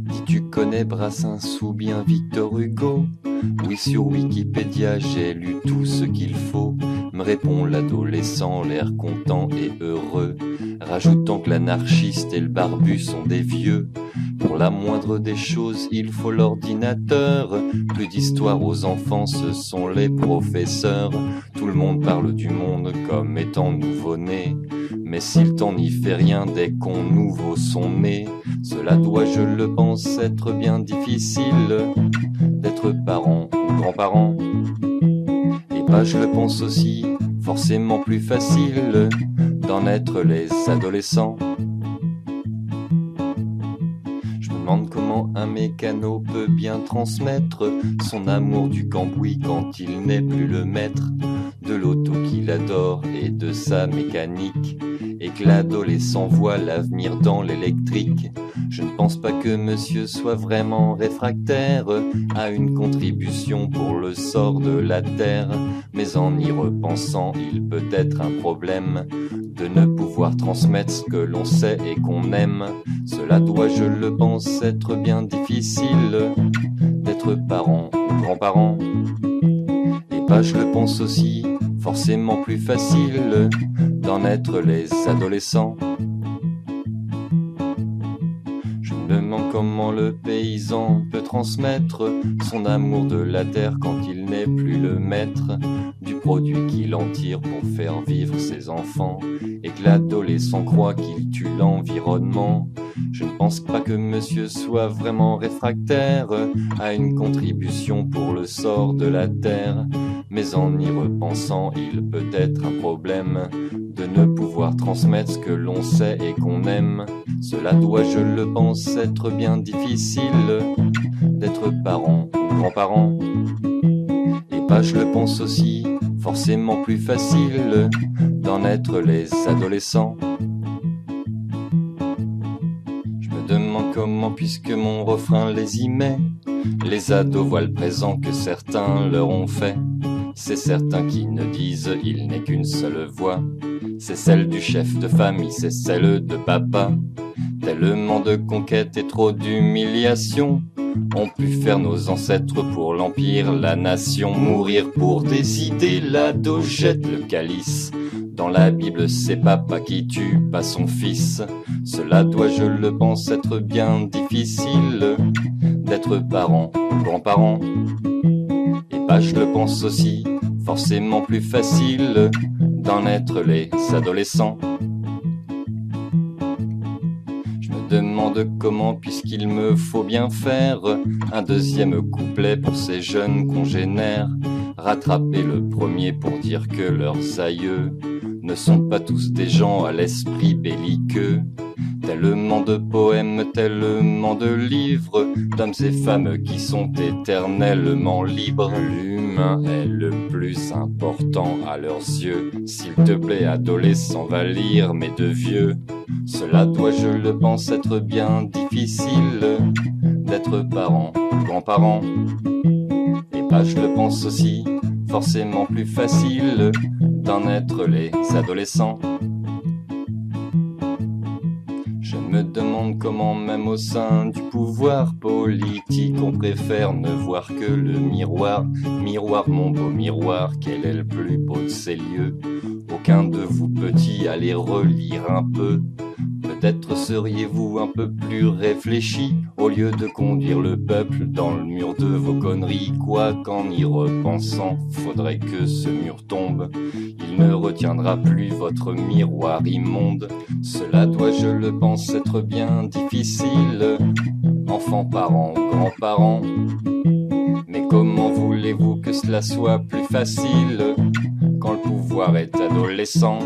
Dis, tu connais Brassens ou bien Victor Hugo? Oui, sur Wikipédia j'ai lu tout ce qu'il faut, me répond l'adolescent, l'air content et heureux, rajoutant que l'anarchiste et le barbu sont des vieux. Pour la moindre des choses, il faut l'ordinateur. Plus d'histoire aux enfants, ce sont les professeurs. Tout le monde parle du monde comme étant nouveau-né, mais si le temps n'y fait rien dès qu'on nouveau son nez, cela doit, je le pense, être bien difficile d'être parent ou grand-parent. Et bah je le pense aussi, forcément plus facile d'en être les adolescents. Je me demande comment un mécano peut bien transmettre son amour du cambouis quand il n'est plus le maître de l'auto qu'il adore et de sa mécanique, et que l'adolescent voit l'avenir dans l'électrique. Je ne pense pas que monsieur soit vraiment réfractaire à une contribution pour le sort de la terre, mais en y repensant, il peut être un problème de ne pouvoir transmettre ce que l'on sait et qu'on aime. Cela doit, je le pense, être bien difficile d'être parent ou grand-parent. Et bah je le pense aussi, forcément plus facile d'en être les adolescents. Je me demande comment le paysan peut transmettre son amour de la terre quand il n'est plus le maître du produit qu'il en tire pour faire vivre ses enfants, et que l'adolescent croit qu'il tue l'environnement. Je ne pense pas que monsieur soit vraiment réfractaire à une contribution pour le sort de la terre, mais en y repensant, il peut être un problème de ne pouvoir transmettre ce que l'on sait et qu'on aime. Cela doit, je le pense, être bien difficile d'être parent ou grand-parent. Et bah je le pense aussi, forcément plus facile d'en être les adolescents. Je me demande comment, puisque mon refrain les y met, les ados voient le présent que certains leur ont fait. C'est certains qui ne disent il n'est qu'une seule voix, c'est celle du chef de famille, c'est celle de papa. Tellement de conquêtes et trop d'humiliation ont pu faire nos ancêtres pour l'empire, la nation. Mourir pour des idées, l'ado jette le calice. Dans la Bible, c'est papa qui tue pas son fils. Cela doit, je le pense, être bien difficile d'être parent ou grand-parent. Et bah je le pense aussi, forcément plus facile d'en être les adolescents. Je me demande comment, puisqu'il me faut bien faire un deuxième couplet pour ces jeunes congénères, rattraper le premier pour dire que leurs aïeux ne sont pas tous des gens à l'esprit belliqueux. Tellement de poèmes, tellement de livres, d'hommes et femmes qui sont éternellement libres. L'humain est le plus important à leurs yeux. S'il te plaît, adolescent, va lire mes deux vieux. Cela doit, je le pense, être bien difficile d'être parent ou grand-parent. Et bah je le pense aussi, forcément plus facile d'en être les adolescents. Je me demande comment, même au sein du pouvoir politique, on préfère ne voir que le miroir. Miroir, mon beau miroir, quel est le plus beau de ces lieux? Aucun de vous petits, allez relire un peu. Peut-être seriez-vous un peu plus réfléchi, au lieu de conduire le peuple dans le mur de vos conneries. Quoi qu'en y repensant, faudrait que ce mur tombe. Il ne retiendra plus votre miroir immonde. Cela doit, je le pense, être bien difficile, enfants, parents ou grands-parents. Mais comment voulez-vous que cela soit plus facile quand le pouvoir est adolescent?